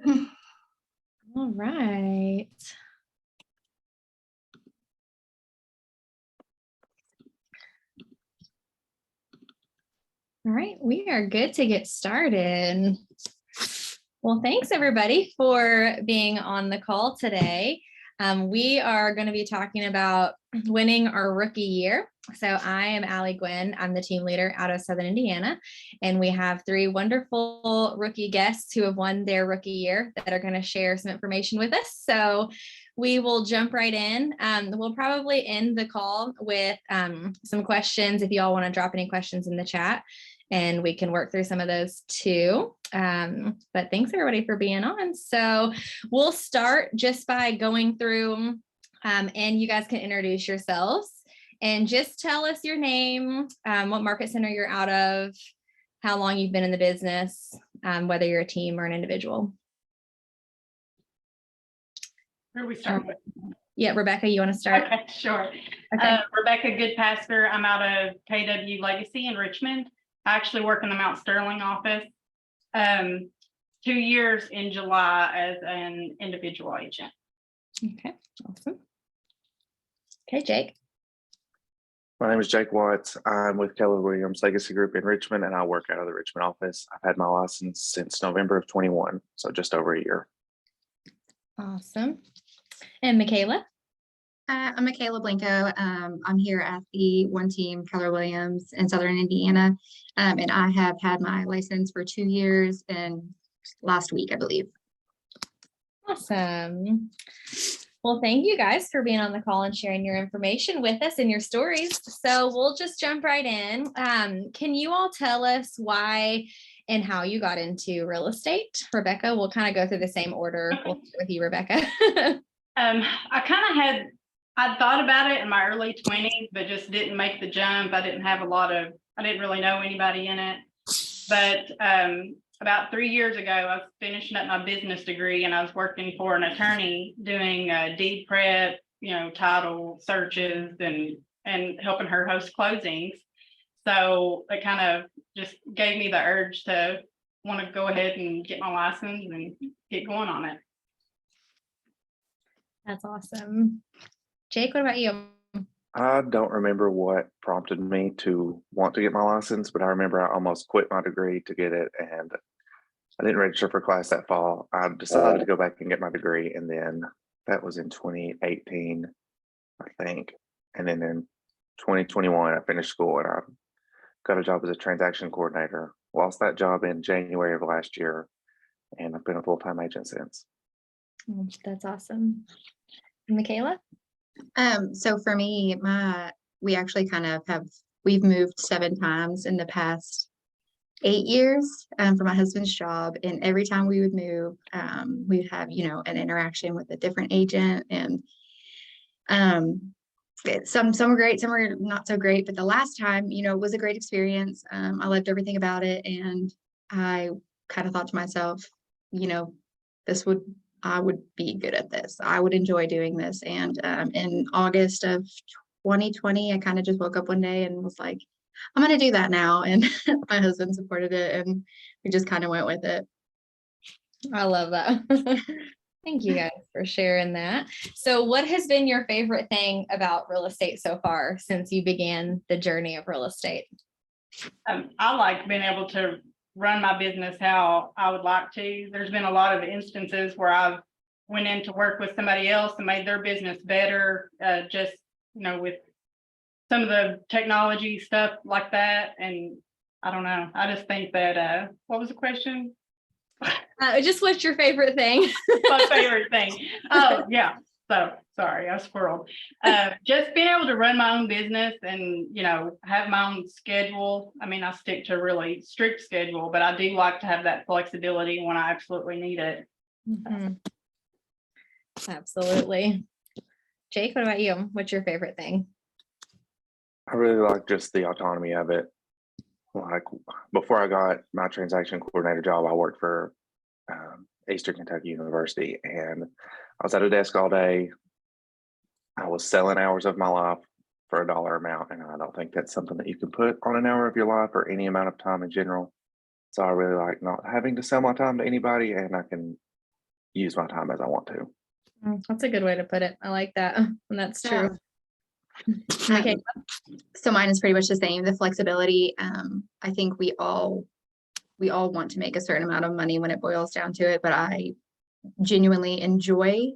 All right. All right, we are good to get started. Well, thanks everybody for being on the call today. We are going to be talking about winning our rookie year. So I am Allie Gwinn. I'm the team leader out of Southern Indiana, and we have three wonderful rookie guests who have won their rookie year that are going to share some information with us. So we will jump right in. We'll probably end the call with some questions if you all want to drop any questions in the chat, and we can work through some of those too. But thanks everybody for being on. So we'll start just by going through and you guys can introduce yourselves and just tell us your name, what market center you're out of, how long you've been in the business, whether you're a team or an individual. Where are we starting with? Yeah, Rebakah, you want to start? Okay, sure. Okay. Rebakah Goodpaster. I'm out of KW Legacy in Richmond. I actually work in the Mount Sterling office. 2 years in July as an individual agent. Okay, awesome. Okay, Jake. My name is Jake Watts. I'm with Keller Williams Legacy Group in Richmond, and I work out of the Richmond office. I've had my license since November of 21, so just over a year. Awesome. And Micala? I'm Micala Blincoe. I'm here at the one team Keller Williams in Southern Indiana, and I have had my license for 2 years and last week, I believe. Awesome. Well, thank you guys for being on the call and sharing your information with us and your stories. So we'll just jump right in. Can you all tell us why and how you got into real estate? Rebakah, we'll kind of go through the same order. Okay. We'll start with you, Rebakah. I thought about it in my early 20s, but just didn't make the jump. I didn't really know anybody in it. But about 3 years ago, I was finishing up my business degree, and I was working for an attorney doing deed prep, title searches and helping her host closings. So it kind of just gave me the urge to want to go ahead and get my license and get going on it. That's awesome. Jake, what about you? I don't remember what prompted me to want to get my license, but I remember I almost quit my degree to get it, and I didn't register for class that fall. I decided to go back and get my degree, and then that was in 2018, I think. And then in 2021, I finished school and I got a job as a transaction coordinator. Lost that job in January of last year, and I've been a full-time agent since. Oh, that's awesome. Micala? So for me, we actually we've moved 7 times in the past 8 years for my husband's job, and every time we would move, we'd have an interaction with a different agent, and some were great, some were not so great, but the last time was a great experience. I loved everything about it, and I kind of thought to myself, I would be good at this. I would enjoy doing this. And in August of 2020, I kind of just woke up one day and was like, I'm going to do that now. And my husband supported it, and we just kind of went with it. I love that. Thank you guys for sharing that. So what has been your favorite thing about real estate so far since you began the journey of real estate? I like being able to run my business how I would like to. There's been a lot of instances where I've went in to work with somebody else and made their business better, with some of the technology stuff like that. And I don't know, I just think that, what was the question? Just what's your favorite thing? My favorite thing. Oh, yeah. So sorry, I squirreled. Just being able to run my own business and, have my own schedule. I mean, I stick to a really strict schedule, but I do like to have that flexibility when I absolutely need it. Mm-hmm. Absolutely. Jake, what about you? What's your favorite thing? I really like just the autonomy of it. Like before I got my transaction coordinator job, I worked for Eastern Kentucky University, and I was at a desk all day. I was selling hours of my life for a dollar amount, and I don't think that's something that you can put on an hour of your life or any amount of time in general. So I really like not having to sell my time to anybody, and I can use my time as I want to. That's a good way to put it. I like that. And that's true. Okay. So mine is pretty much the same, the flexibility. I think we all want to make a certain amount of money when it boils down to it, but I genuinely enjoy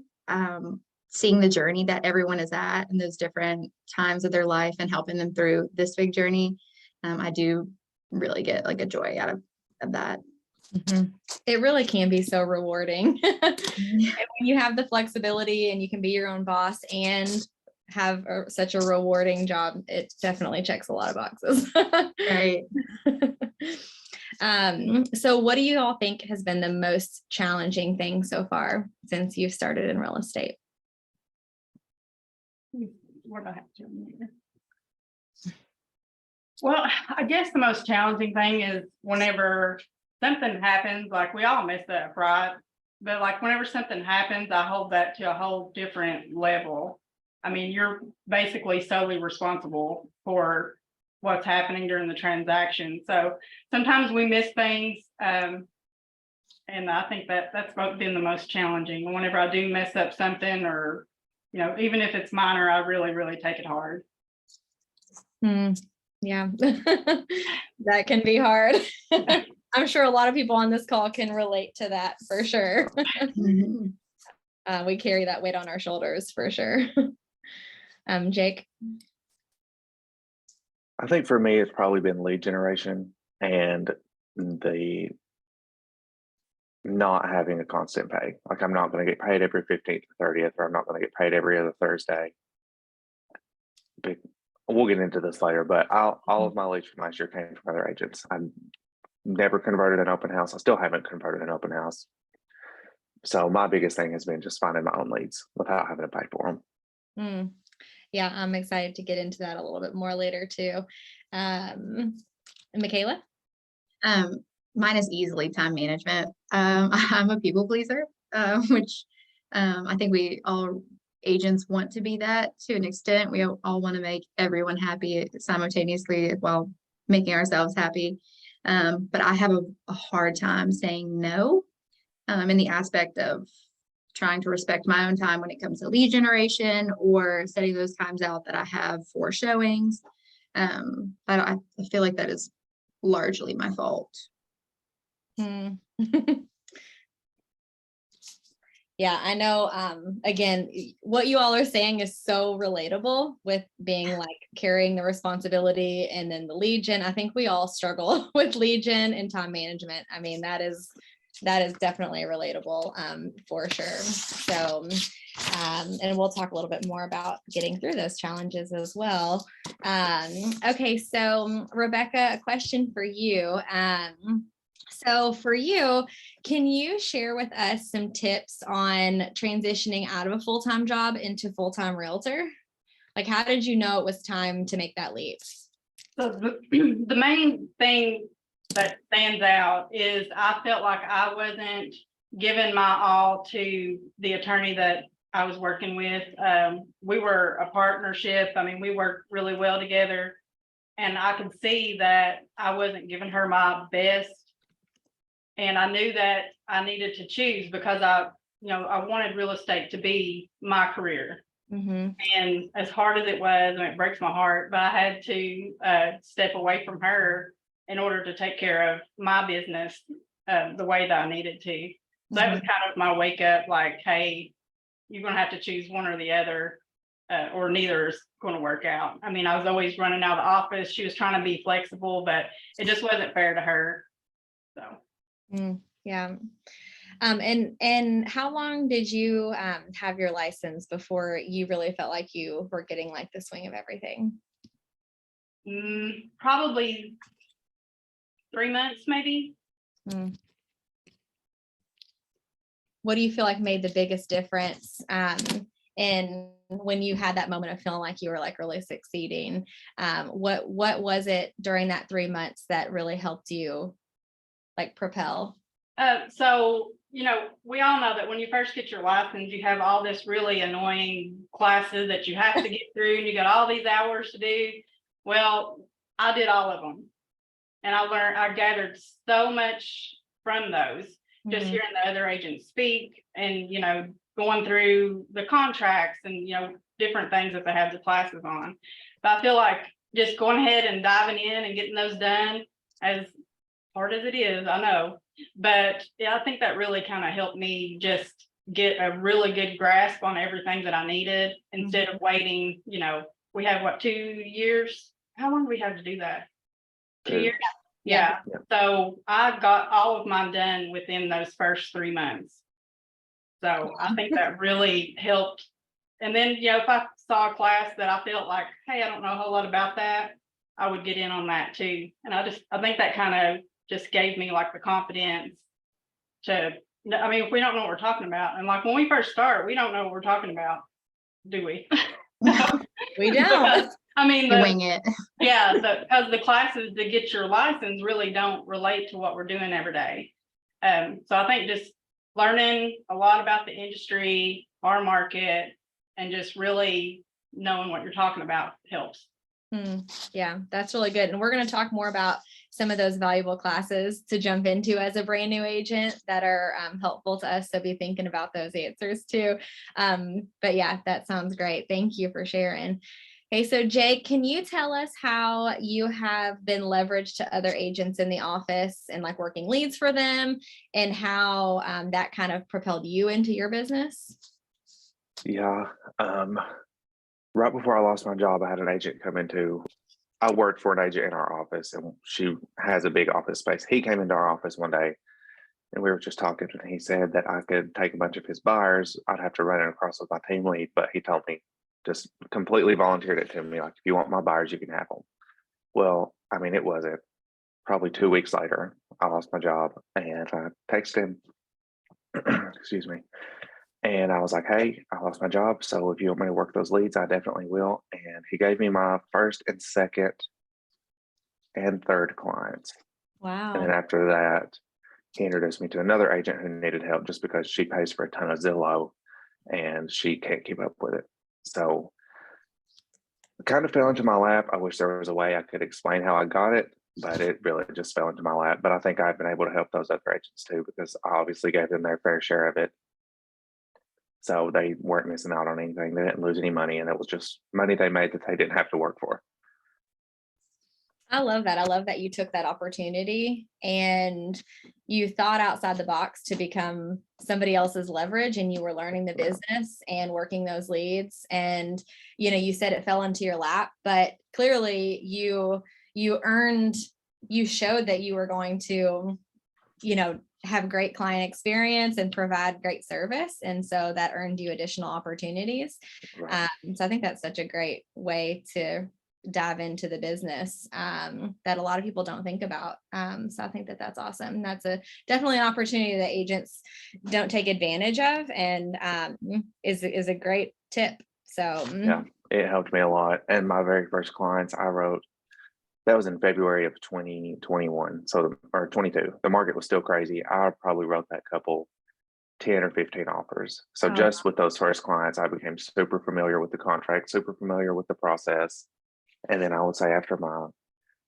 seeing the journey that everyone is at and those different times of their life and helping them through this big journey. I do really get like a joy out of that. It really can be so rewarding. And when you have the flexibility and you can be your own boss and have such a rewarding job, it definitely checks a lot of boxes. Right. So what do you all think has been the most challenging thing so far since you've started in real estate? What do I have to remember? Well, I guess the most challenging thing is whenever something happens, like we all mess up, right? But like whenever something happens, I hold that to a whole different level. I mean, you're basically solely responsible for what's happening during the transaction. So sometimes we miss things. And I think that's been the most challenging. Whenever I do mess up something, or, you know, even if it's minor, I really, really take it hard. Yeah, that can be hard. I'm sure a lot of people on this call can relate to that for sure. We carry that weight on our shoulders for sure. Jake? I think for me, it's probably been lead generation and the not having a constant pay. Like I'm not going to get paid every 15th or 30th, or I'm not going to get paid every other Thursday. But we'll get into this later, but all of my leads from last year came from other agents. I never converted an open house. I still haven't converted an open house. So my biggest thing has been just finding my own leads without having to pay for them. Yeah, I'm excited to get into that a little bit more later too. Micala? Mine is easily time management. I'm a people pleaser, which I think we all agents want to be that to an extent. We all want to make everyone happy simultaneously while making ourselves happy. But I have a hard time saying no in the aspect of trying to respect my own time when it comes to lead generation or setting those times out that I have for showings. I feel like that is largely my fault. Yeah, I know. Again, what you all are saying is so relatable with being like carrying the responsibility and then the lead gen. I think we all struggle with lead gen and time management. I mean, that is definitely relatable for sure. So, and we'll talk a little bit more about getting through those challenges as well. Okay, so Rebakah, a question for you. So for you, can you share with us some tips on transitioning out of a full-time job into full-time realtor? Like, how did you know it was time to make that leap? So the main thing that stands out is I felt like I wasn't giving my all to the attorney that I was working with. We were a partnership. I mean, we worked really well together, and I could see that I wasn't giving her my best. And I knew that I needed to choose because I wanted real estate to be my career. And as hard as it was, and it breaks my heart, but I had to step away from her in order to take care of my business the way that I needed to. So that was kind of my wake up, like, hey, you're going to have to choose one or the other, or neither is going to work out. I mean, I was always running out of the office. She was trying to be flexible, but it just wasn't fair to her. So. Yeah. And how long did you have your license before you really felt like you were getting like the swing of everything? Probably 3 months, maybe. What do you feel like made the biggest difference in when you had that moment of feeling like you were like really succeeding? What was it during that 3 months that really helped you like propel? So, we all know that when you first get your license, you have all this really annoying classes that you have to get through, and you got all these hours to do. Well, I did all of them, and I gathered so much from those. just Mhm. hearing the other agents speak and, going through the contracts and, different things that they have the classes on. But I feel like just going ahead and diving in and getting those done, as hard as it is, I know. But yeah, I think that really kind of helped me just get a really good grasp on everything that I needed instead of waiting, we have 2 years? How long do we have to do that? 2 Two. years? Yeah. Yeah. So I got all of mine done within those first 3 months. So I think that really helped. And then, if I saw a class that I felt like, hey, I don't know a whole lot about that, I would get in on that too. And I think that kind of just gave me like the confidence to, if we don't know what we're talking about, and like when we first start, we don't know what we're talking about, do we? We don't. You wing it. Yeah, because the classes to get your license really don't relate to what we're doing every day. So I think just learning a lot about the industry, our market, and just really knowing what you're talking about helps. Yeah, that's really good. And we're going to talk more about some of those valuable classes to jump into as a brand new agent that are helpful to us. So be thinking about those answers too. But yeah, that sounds great. Thank you for sharing. Okay, so Jake, can you tell us how you have been leveraged to other agents in the office and like working leads for them, and how that kind of propelled you into your business? Yeah. Right before I lost my job, I had an agent come into, I worked for an agent in our office, and she has a big office space. He came into our office one day and we were just talking, and he said that I could take a bunch of his buyers. I'd have to run it across with my team lead, but he told me, just completely volunteered it to me. Like, if you want my buyers, you can have them. Well, it wasn't probably 2 weeks later, I lost my job, and I texted him, excuse me. And I was like, hey, I lost my job, so if you want me to work those leads, I definitely will. And he gave me my first and second and third clients. And then Wow. after that, he introduced me to another agent who needed help just because she pays for a ton of Zillow and she can't keep up with it. So it kind of fell into my lap. I wish there was a way I could explain how I got it, but it really just fell into my lap. But I think I've been able to help those other agents too, because I obviously gave them their fair share of it. So they weren't missing out on anything. They didn't lose any money, and it was just money they made that they didn't have to work for. I love that. I love that you took that opportunity and you thought outside the box to become somebody else's leverage, and you were learning the business and working those leads. And, you said it fell into your lap, but clearly you showed that you were going to, have great client experience and provide great service. And so that earned you additional opportunities. Right. So I think that's such a great way to dive into the business that a lot of people don't think about. So I think that that's awesome. That's definitely an opportunity that agents don't take advantage of, and is a great tip. So yeah, it helped me a lot. And my very first clients I wrote, that was in February of 2021. Or 22. The market was still crazy. I probably wrote that couple 10 or 15 offers. So just with those first clients, I became super familiar with the contract, super familiar with the process. And then I would say after my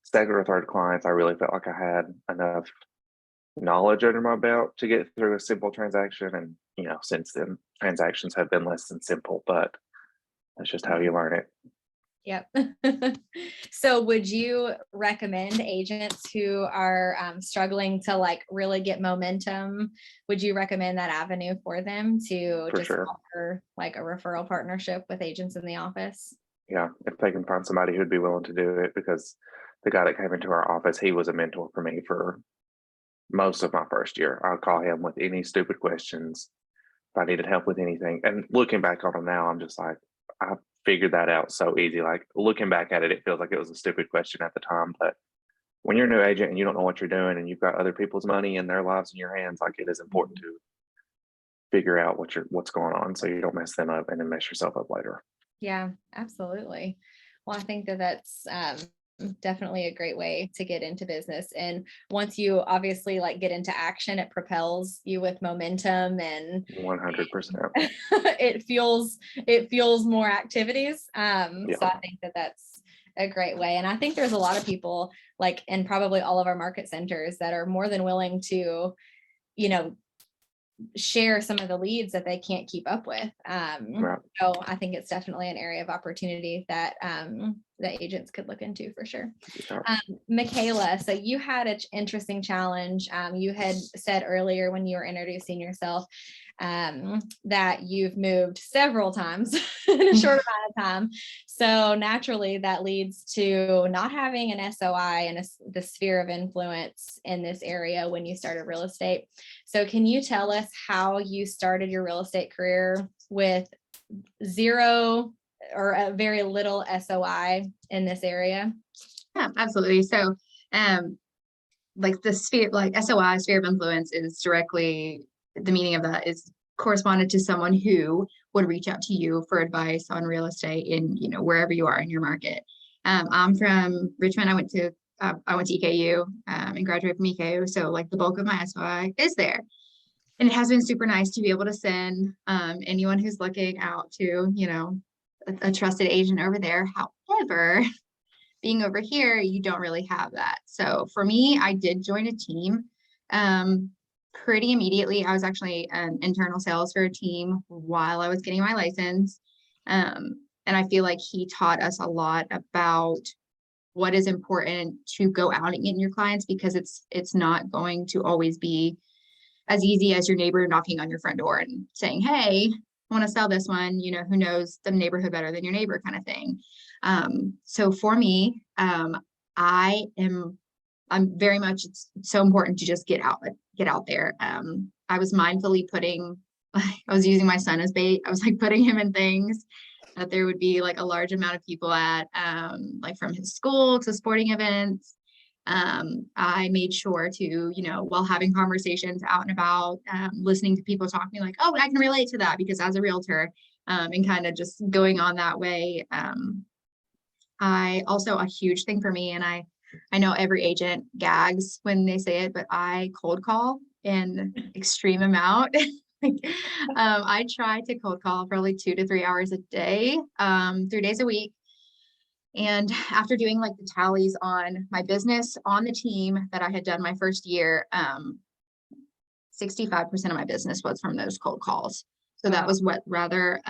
second or third clients, I really felt like I had enough knowledge under my belt to get through a simple transaction. And, since then, transactions have been less than simple, but that's just how you learn it. Yep. So would you recommend agents who are struggling to like really get momentum? Would you recommend that avenue for them to For just sure. offer like a referral partnership with agents in the office? Yeah, if they can find somebody who'd be willing to do it, because the guy that came into our office, he was a mentor for me for most of my first year. I'd call him with any stupid questions if I needed help with anything. And looking back on him now, I'm just like, I figured that out so easy. Like, looking back at it, it feels like it was a stupid question at the time. But when you're a new agent and you don't know what you're doing and you've got other people's money and their lives in your hands, like, it is important to figure out what's going on so you don't mess them up and then mess yourself up later. Yeah, absolutely. Well, I think that that's definitely a great way to get into business. And once you obviously like get into action, it propels you with momentum, and 100%. it fuels more activities. So I think that that's a great way. And I think there's a lot of people like in probably all of our market centers that are more than willing to, share some of the leads that they can't keep up with. Right. So I think it's definitely an area of opportunity that that agents could look into for sure. Yeah. Micala, so you had an interesting challenge. You had said earlier when you were introducing yourself that you've moved several times in a short amount of time. So naturally that leads to not having an SOI and the sphere of influence in this area when you started real estate. So can you tell us how you started your real estate career with zero or a very little SOI in this area? Yeah, absolutely. So, like the sphere, like SOI, sphere of influence, is directly, the meaning of that is corresponded to someone who would reach out to you for advice on real estate in, you know, wherever you are in your market. I'm from Richmond. I went to EKU and graduated from EKU. So like the bulk of my SOI is there. And it has been super nice to be able to send anyone who's looking out to, you know, a trusted agent over there. However, being over here, you don't really have that. So for me, I did join a team pretty immediately. I was actually an internal sales for a team while I was getting my license. And I feel like he taught us a lot about what is important to go out and get your clients, because it's not going to always be as easy as your neighbor knocking on your front door and saying, hey, I want to sell this one, you know, who knows the neighborhood better than your neighbor, kind of thing. So for me, I'm very much, it's so important to just get out there. I was mindfully I was using my son as bait. I was like putting him in things that there would be like a large amount of people at, like from his school to sporting events. I made sure to, you know, while having conversations out and about, listening to people talk to me like, oh, I can relate to that because as a realtor, and kind of just going on that way. I also, a huge thing for me, and I know every agent gags when they say it, but I cold call in extreme amount. I try to cold call probably 2 to 3 hours a day, 3 days a week. And after doing like the tallies on my business on the team that I had done my first year, 65% of my business was from those cold calls. So that was what rather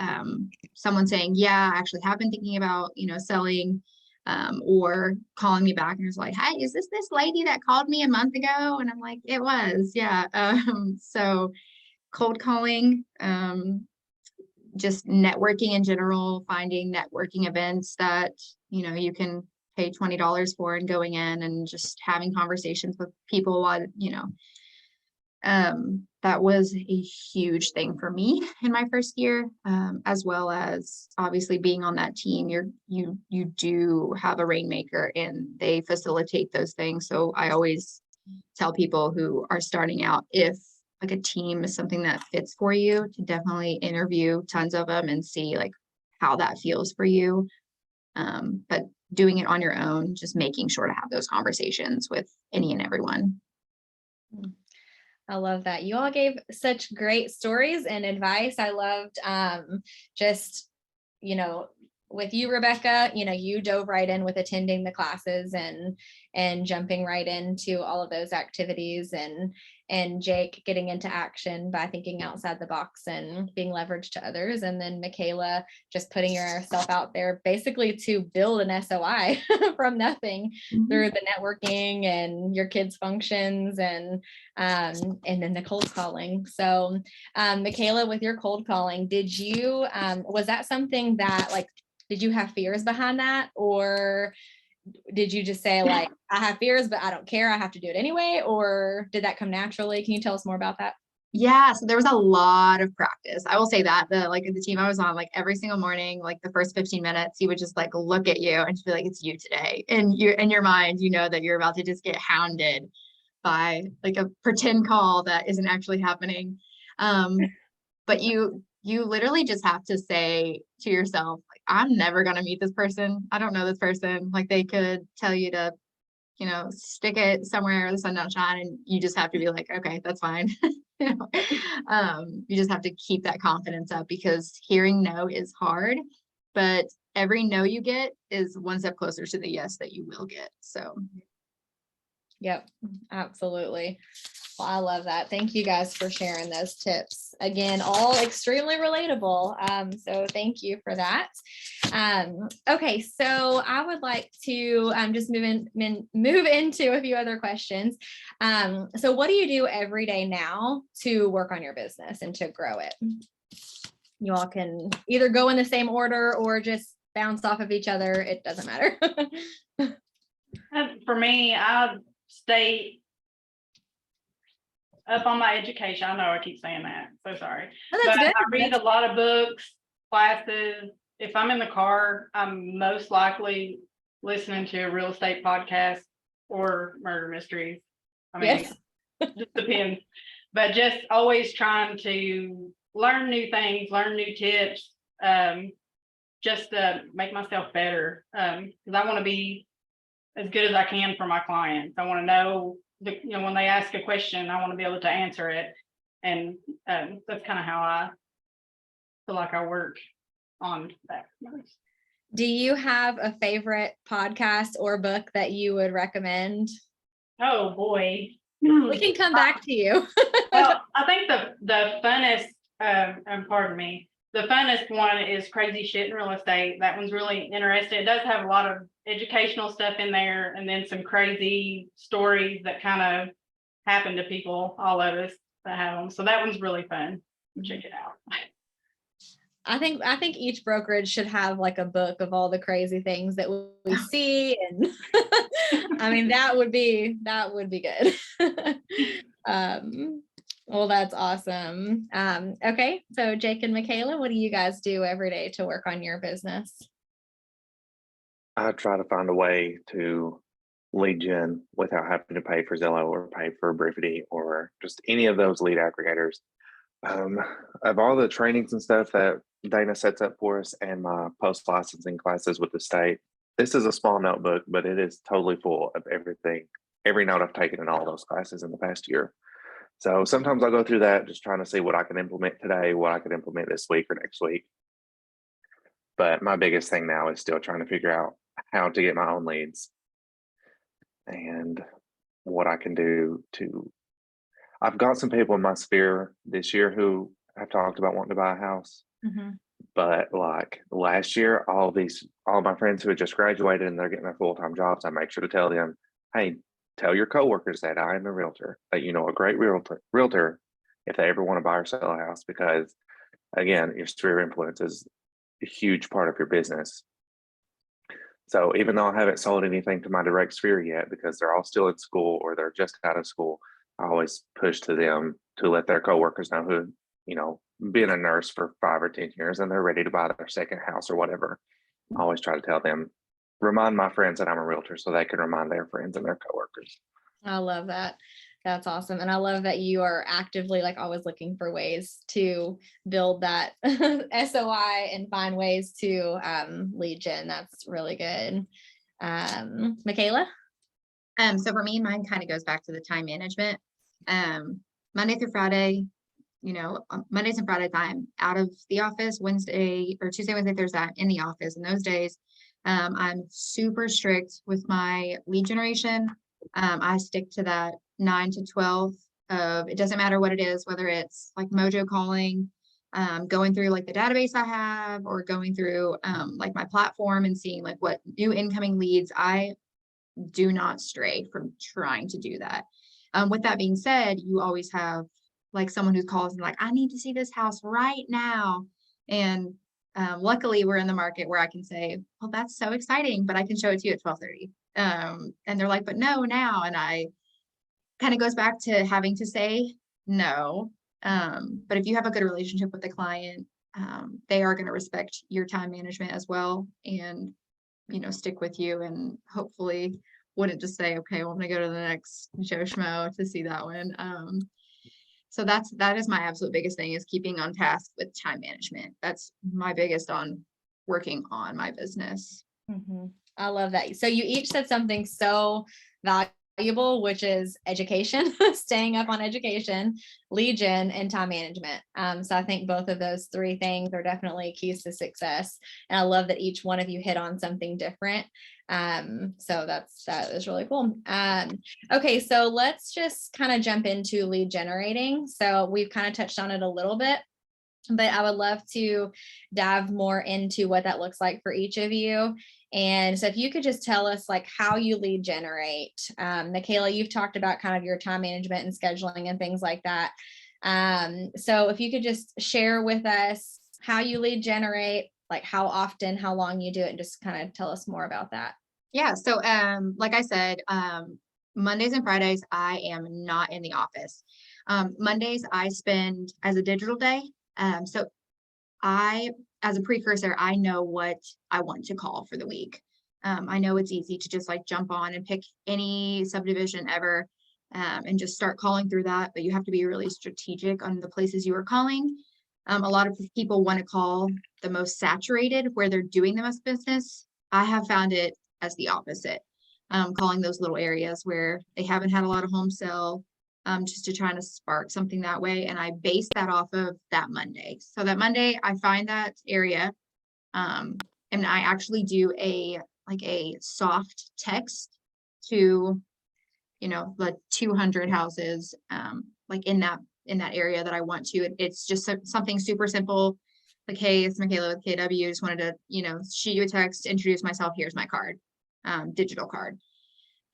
someone saying, yeah, I actually have been thinking about, you know, selling, or calling me back and was like, hey, is this lady that called me a month ago? And I'm like, it was, yeah. So cold calling, just networking in general, finding networking events that, you know, you can pay $20 for and going in and just having conversations with people while, you know, that was a huge thing for me in my first year, as well as obviously being on that team. You do have a rainmaker and they facilitate those things. So I always tell people who are starting out, if like a team is something that fits for you, to definitely interview tons of them and see like how that feels for you. But doing it on your own, just making sure to have those conversations with any and everyone. I love that. You all gave such great stories and advice. I loved just, you know, with you, Rebakah, you know, you dove right in with attending the classes and jumping right into all of those activities, and Jake getting into action by thinking outside the box and being leveraged to others. And then Micala just putting yourself out there basically to build an SOI from nothing through the networking and your kids' functions and then the cold calling. So Micala, with your cold calling, did you, was that something that like, did you have fears behind that? Or did you just say like, I have fears, but I don't care, I have to do it anyway? Or did that come naturally? Can you tell us more about that? Yeah, so there was a lot of practice. I will say that the team I was on, like every single morning, like the first 15 minutes, he would just like look at you and just be like, it's you today. And you're in your mind, you know that you're about to just get hounded by like a pretend call that isn't actually happening. But you literally just have to say to yourself, like, I'm never going to meet this person. I don't know this person. Like they could tell you to, you know, stick it somewhere the sun don't shine, and you just have to be like, okay, that's fine. You know? You just have to keep that confidence up, because hearing no is hard, but every no you get is one step closer to the yes that you will get. So Yep, absolutely. Well, I love that. Thank you guys for sharing those tips. Again, all extremely relatable. So thank you for that. Okay, so I would like to just move into a few other questions. So what do you do every day now to work on your business and to grow it? You all can either go in the same order or just bounce off of each other. It doesn't matter. For me, I stay up on my education. I know I keep saying that, so sorry. Oh, that's But good. I read a lot of books, classes. If I'm in the car, I'm most likely listening to a real estate podcast or murder mysteries. I mean, Yes. it just depends. But just always trying to learn new things, learn new tips, just to make myself better. Because I want to be as good as I can for my clients. I want to know, when they ask a question, I want to be able to answer it. And that's kind of how I feel like I work on that. Do you have a favorite podcast or book that you would recommend? Oh boy. We can come back to you. Well, I think the funnest, and pardon me, the funnest one is Crazy Shit in Real Estate. That one's really interesting. It does have a lot of educational stuff in there, and then some crazy stories that kind of happen to people, all of us that have them. So that one's really fun. Check it out. I think each brokerage should have like a book of all the crazy things that we see, and I mean that would be good. Well, that's awesome. Okay, so Jake and Micala, what do you guys do every day to work on your business? I try to find a way to lead gen without having to pay for Zillow or pay for Briefity or just any of those lead aggregators. Of all the trainings and stuff that Dana sets up for us and my post-licensing classes with the state, this is a small notebook, but it is totally full of everything, every note I've taken in all those classes in the past year. So sometimes I'll go through that, just trying to see what I can implement today, what I can implement this week or next week. But my biggest thing now is still trying to figure out how to get my own leads and what I can do to. I've got some people in my sphere this year who have talked about wanting to buy a house. Mm-hmm. But like last year, all my friends who had just graduated and they're getting their full-time jobs, I make sure to tell them, hey, tell your coworkers that I am a realtor, that you know a great realtor if they ever want to buy or sell a house, because again, your sphere of influence is a huge part of your business. So even though I haven't sold anything to my direct sphere yet, because they're all still in school or they're just out of school, I always push to them to let their coworkers know who, been a nurse for 5 or 10 years and they're ready to buy their second house or whatever. I always try to tell them, remind my friends that I'm a realtor so they can remind their friends and their coworkers. I love that. That's awesome. And I love that you are actively like always looking for ways to build that SOI and find ways to lead gen. That's really good. Micala? So for me, mine kind of goes back to the time management. Monday through Friday, Mondays and Fridays I'm out of the office. Tuesday, Wednesday, Thursday I'm in the office. And those days, I'm super strict with my lead generation. I stick to that 9 to 12 of, it doesn't matter what it is, whether it's like Mojo calling, going through like the database I have, or going through like my platform and seeing like what new incoming leads. I do not stray from trying to do that. With that being said, you always have like someone who calls and like, I need to see this house right now. And luckily we're in the market where I can say, well, that's so exciting, but I can show it to you at 12:30. And they're like, but no, now. And I kind of goes back to having to say no. But if you have a good relationship with the client, they are going to respect your time management as well and, stick with you and hopefully wouldn't just say, okay, well, I'm going to go to the next Joe Schmo to see that one. So that is my absolute biggest thing, is keeping on task with time management. That's my biggest on working on my business. Mm-hmm. I love that. So you each said something so valuable valuable, which is education, staying up on education, lead gen, and time management. So I think both of those three things are definitely keys to success. And I love that each one of you hit on something different. So that is really cool. Okay, so let's just kind of jump into lead generating. So we've kind of touched on it a little bit, but I would love to dive more into what that looks like for each of you. And so if you could just tell us like how you lead generate. Micala, you've talked about kind of your time management and scheduling and things like that. So if you could just share with us how you lead generate, like how often, how long you do it, and just kind of tell us more about that. Yeah. So, like I said, Mondays and Fridays, I am not in the office. Mondays I spend as a digital day. So as a precursor, I know what I want to call for the week. I know it's easy to just like jump on and pick any subdivision ever, and just start calling through that, but you have to be really strategic on the places you are calling. A lot of people want to call the most saturated where they're doing the most business. I have found it as the opposite, calling those little areas where they haven't had a lot of home sale, just to try to spark something that way. And I base that off of that Monday. So that Monday I find that area, and I actually do a soft text to, the 200 houses, like in that area that I want to. It's just something super simple. Like, hey, it's Micala with KW. Just wanted to, shoot you a text, introduce myself. Here's my card, digital card.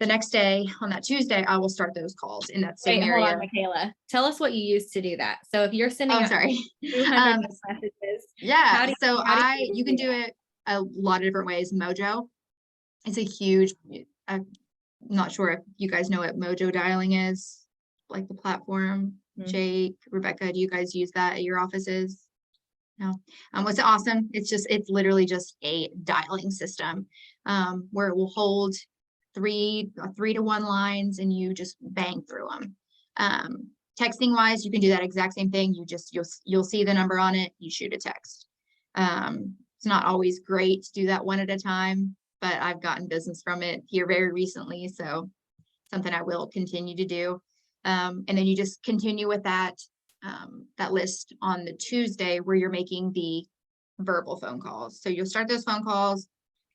The next day, on that Tuesday, I will start those calls in that same area. Hold on, Micala. Tell us what you use to do that. So if you're sending out 200 messages, yeah. You can do it a lot of different ways. Mojo is a huge. I'm not sure if you guys know what Mojo dialing is, like the platform. Mm-hmm. Jake, Rebakah, do you guys use that at your offices? No. What's awesome? It's literally just a dialing system, where it will hold 3 to 1 lines and you just bang through them. Texting wise, you can do that exact same thing. You'll see the number on it, you shoot a text. It's not always great to do that one at a time, but I've gotten business from it here very recently. So something I will continue to do. And then you just continue with that list on the Tuesday where you're making the verbal phone calls. So you'll start those phone calls.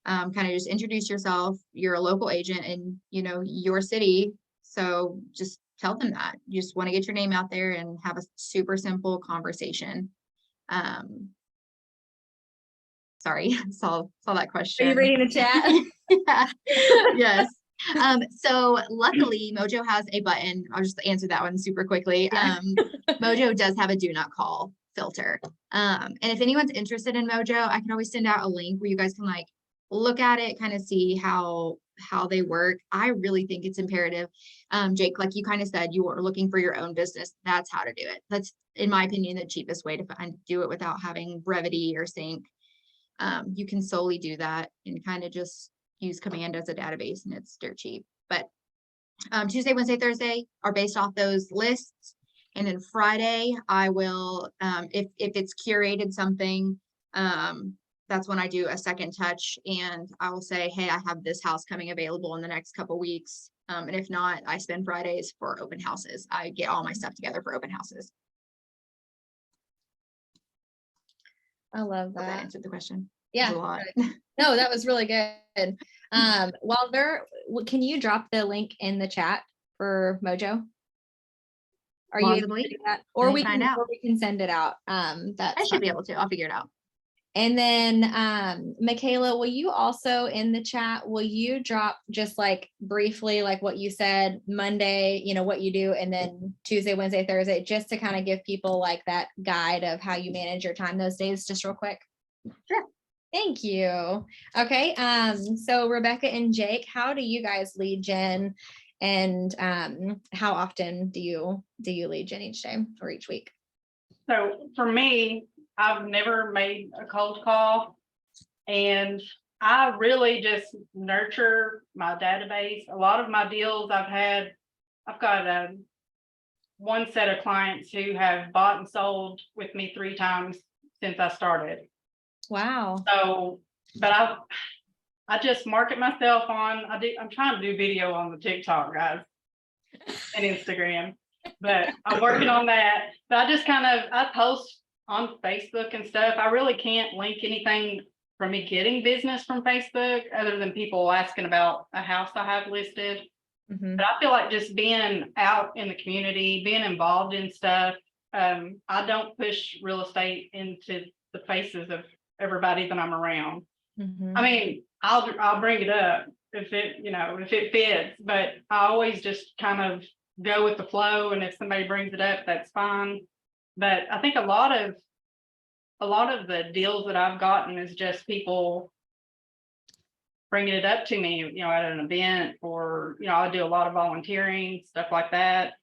Kind of just introduce yourself. You're a local agent in, your city. So just tell them that you just want to get your name out there and have a super simple conversation. Sorry, saw that question. Are you reading the chat? Yeah. Yes. So luckily Mojo has a button. I'll just answer that one super quickly. Yeah. Mojo does have a do not call filter. And if anyone's interested in Mojo, I can always send out a link where you guys can like look at it, kind of see how they work. I really think it's imperative. Jake, like you kind of said, you are looking for your own business. That's how to do it. That's, in my opinion, the cheapest way to do it without having brevity or sync. You can solely do that and kind of just use command as a database, and it's dirt cheap. But Tuesday, Wednesday, Thursday are based off those lists. And then Friday, I will, if it's curated something, that's when I do a second touch and I will say, hey, I have this house coming available in the next couple weeks. And if not, I spend Fridays for open houses. I get all my stuff together for open houses. I love that. That answered the question. Yeah. A lot. No, that was really good. Can you drop the link in the chat for Mojo? Are you able to do that? Or we can send it out. I should be able to. I'll figure it out. And then Micala, will you also in the chat, will you drop just like briefly like what you said Monday, what you do, and then Tuesday, Wednesday, Thursday, just to kind of give people like that guide of how you manage your time those days, just real quick? Sure. Thank you. Okay. So Rebakah and Jake, how do you guys lead gen, and how often do you lead gen each day or each week? So for me, I've never made a cold call, and I really just nurture my database. A lot of my deals I've got one set of clients who have bought and sold with me 3 times since I started. Wow. So, but I just market myself on, I'm trying to do video on the TikTok, guys, and Instagram, but I'm working on that. But I post on Facebook and stuff. I really can't link anything from me getting business from Facebook other than people asking about a house I have listed. Mhm. But I feel like just being out in the community, being involved in stuff, I don't push real estate into the faces of everybody that I'm around. Mhm. I mean, I'll bring it up if it fits, but I always just kind of go with the flow. And if somebody brings it up, that's fine. But I think a lot of the deals that I've gotten is just people bringing it up to me, at an event, or, I do a lot of volunteering, stuff like that.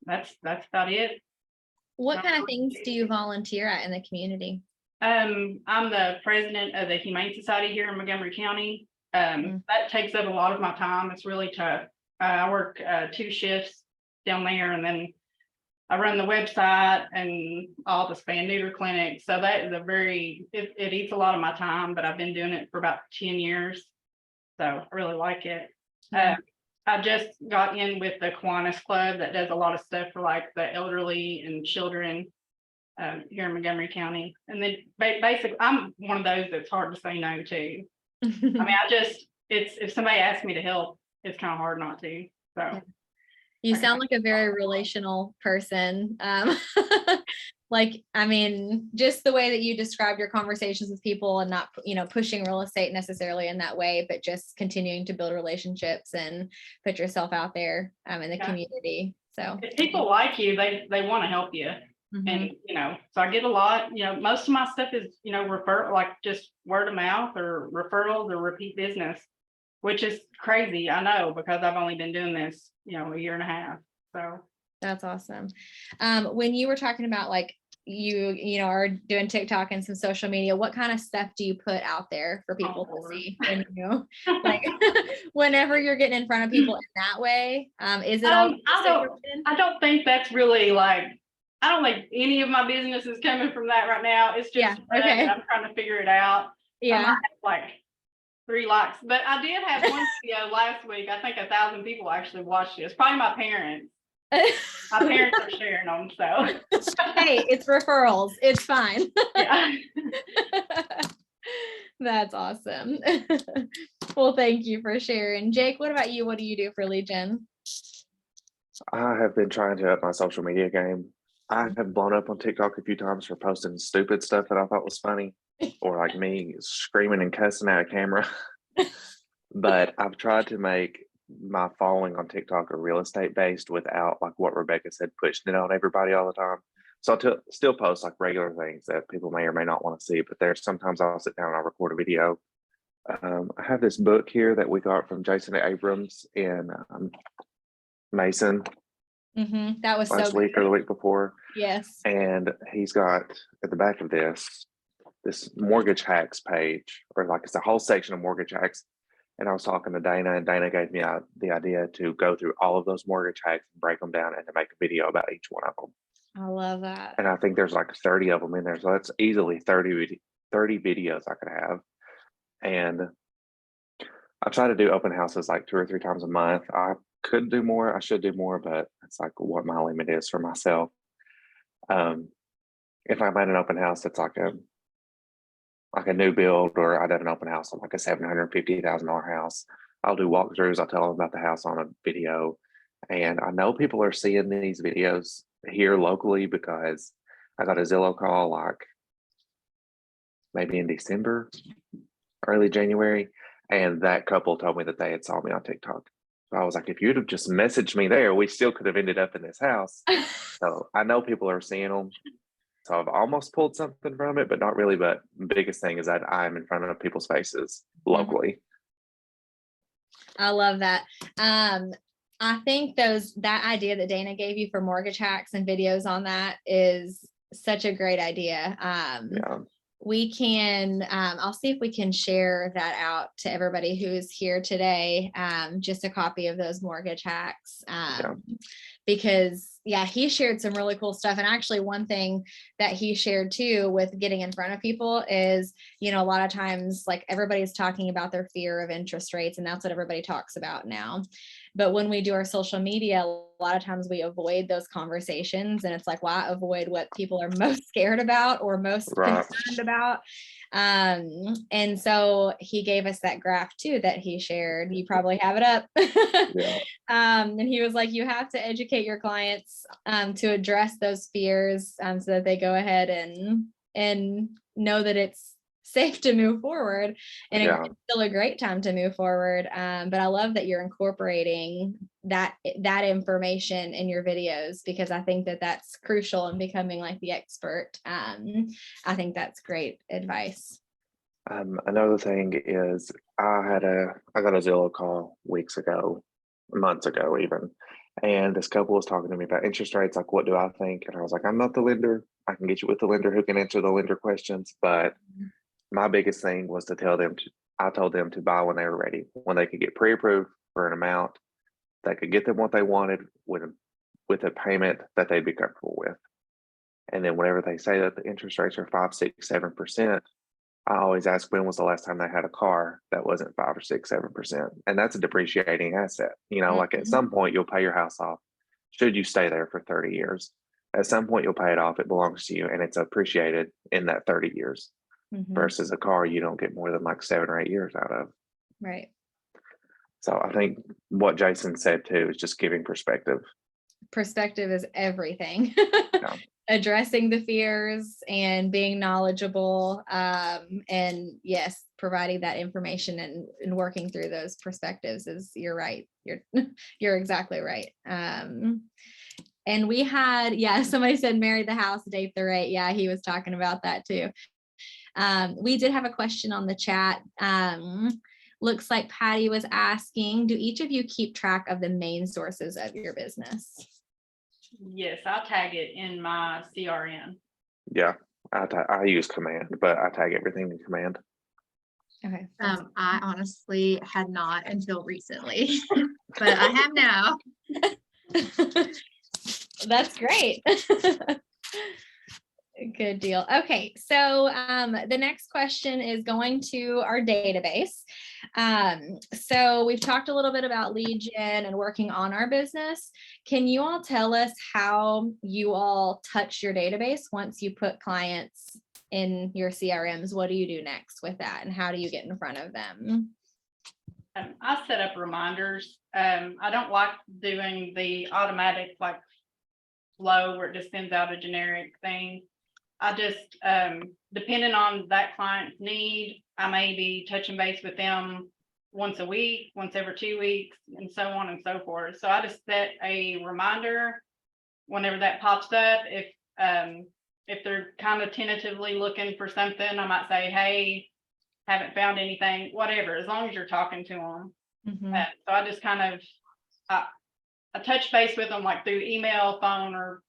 That's about it. What kind of things do you volunteer at in the community? I'm the president of the Humane Society here in Montgomery County. Mhm. That takes up a lot of my time. It's really tough. I work 2 shifts down there, and then I run the website and all the spay and neuter clinics. So that is it eats a lot of my time, but I've been doing it for about 10 years. So I really like it. Yeah. I just got in with the Kiwanis Club that does a lot of stuff for like the elderly and children here in Montgomery County. And then basically I'm one of those that's hard to say no to. I mean, if somebody asks me to help, it's kind of hard not to. So You sound like a very relational person. Like, I mean, just the way that you describe your conversations with people and not, pushing real estate necessarily in that way, but just continuing to build relationships and put yourself out there in the community. So if people like you, they want to help you. Mhm. And, so I get a lot, most of my stuff is, like just word of mouth or referrals or repeat business, which is crazy. I know, because I've only been doing this, a year and a half. So that's awesome. When you were talking about like you are doing TikTok and some social media, what kind of stuff do you put out there for people to see when like whenever you're getting in front of people in that way? Is it all I don't think that's really like, I don't think any of my business is coming from that right now. It's just okay. I'm trying to figure it out. Yeah. I might have like 3 likes, but I did have one video last week. I think 1,000 people actually watched it. It's probably my parents. My parents are sharing them, so hey, it's referrals. It's fine. Yeah. That's awesome. Well, thank you for sharing. Jake, what about you? What do you do for Legion? I have been trying to up my social media game. I have blown up on TikTok a few times for posting stupid stuff that I thought was funny, or like me screaming and cussing at a camera. But I've tried to make my following on TikTok a real estate based without like what Rebakah said, pushing it on everybody all the time. So I'll still post like regular things that people may or may not want to see, but there's sometimes I'll sit down and I'll record a video. I have this book here that we got from Jason Abrams in Mason. That was last week or the week before. Yes. And he's got at the back of this mortgage hacks page, or like it's a whole section of mortgage hacks. And I was talking to Dana, and Dana gave me the idea to go through all of those mortgage hacks and break them down and to make a video about each one of them. I love that. And I think there's like 30 of them in there. So that's easily 30 videos I could have. And I try to do open houses like 2 or 3 times a month. I could do more. I should do more, but it's like what my limit is for myself. If I'm at an open house that's like a new build, or I did an open house on like a $750,000 house, I'll do walkthroughs. I'll tell them about the house on a video. And I know people are seeing these videos here locally because I got a Zillow call like maybe in December, early January. And that couple told me that they had saw me on TikTok. So I was like, if you'd have just messaged me there, we still could have ended up in this house. So I know people are seeing them. So I've almost pulled something from it, but not really. But the biggest thing is that I'm in front of people's faces locally. I love that. I think that idea that Dana gave you for mortgage hacks and videos on that is such a great idea. Yeah. We can, I'll see if we can share that out to everybody who's here today, just a copy of those mortgage hacks, because yeah, he shared some really cool stuff. And actually one thing that he shared too with getting in front of people is, you know, a lot of times like everybody's talking about their fear of interest rates, and that's what everybody talks about now. But when we do our social media, a lot of times we avoid those conversations, and it's like, well, I avoid what people are most scared about or most Right. concerned about. And so he gave us that graph too that he shared. You probably have it up. Yeah. And he was like, you have to educate your clients to address those fears so that they go ahead and know that it's safe to move forward, and Yeah. it's still a great time to move forward. But I love that you're incorporating that information in your videos, because I think that that's crucial in becoming like the expert. I think that's great advice. Another thing is I got a Zillow call weeks ago, months ago even, and this couple was talking to me about interest rates, like what do I think? And I was like, I'm not the lender. I can get you with the lender who can answer the lender questions, but my biggest thing was I told them to buy when they were ready, when they could get pre-approved for an amount that could get them what they wanted with a payment that they'd be comfortable with. And then whenever they say that the interest rates are 5, 6, 7%, I always ask, when was the last time they had a car that wasn't 5 or 6, 7%? And that's a depreciating asset. You know, like at some point you'll pay your house off. Should you stay there for 30 years? At some point you'll pay it off. It belongs to you, and it's appreciated in that 30 years. Versus a car you don't get more than like 7 or 8 years out of. Right. So I think what Jason said too is just giving perspective. Perspective is everything. Yeah. Addressing the fears and being knowledgeable, and yes, providing that information and working through those perspectives is, you're right. You're exactly right. And we had, somebody said marry the house, date the rate. Yeah, he was talking about that too. We did have a question on the chat. Looks like Patty was asking, do each of you keep track of the main sources of your business? Yes, I'll tag it in my CRM. Yeah, I use Command, but I tag everything in Command. Okay. I honestly had not until recently, but I have now. That's great. Good deal. Okay, so the next question is going to our database. So we've talked a little bit about lead gen and working on our business. Can you all tell us how you all touch your database once you put clients in your CRMs? What do you do next with that, and how do you get in front of them? I set up reminders. I don't like doing the automatic like flow where it just sends out a generic thing. I just, depending on that client's need, I may be touching base with them once a week, once every 2 weeks, and so on and so forth. So I just set a reminder whenever that pops up. If they're kind of tentatively looking for something, I might say, hey, haven't found anything, whatever, as long as you're talking to them. So I just kind of, I touch base with them like through email, phone, or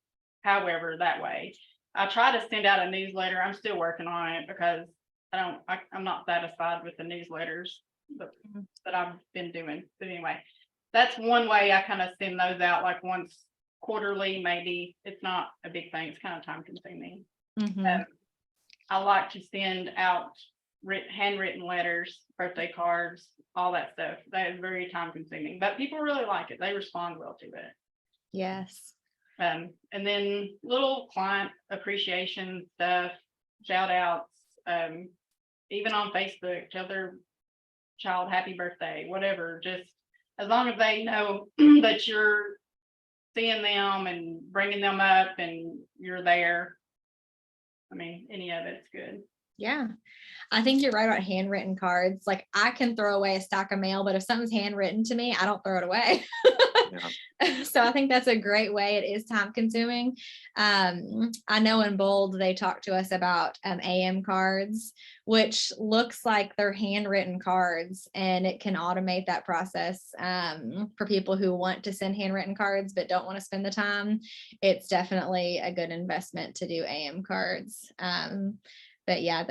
however that way. I try to send out a newsletter. I'm still working on it because I'm not satisfied with the newsletters that I've been doing. But anyway, that's one way I kind of send those out, like once quarterly, maybe. It's not a big thing. It's kind of time consuming. I like to send out handwritten letters, birthday cards, all that stuff. That is very time consuming, but people really like it. They respond well to it. Yes. And then little client appreciation stuff, shout outs, even on Facebook, tell their child happy birthday, whatever, just as long as they know that you're seeing them and bringing them up and you're there. I mean, any of it's good. Yeah, I think you're right about handwritten cards. Like, I can throw away a stack of mail, but if something's handwritten to me, I don't throw it away. So I think that's a great way. It is time consuming. I know in Bold, they talk to us about AM cards, which looks like they're handwritten cards, and it can automate that process for people who want to send handwritten cards but don't want to spend the time. It's definitely a good investment to do AM cards. But yeah,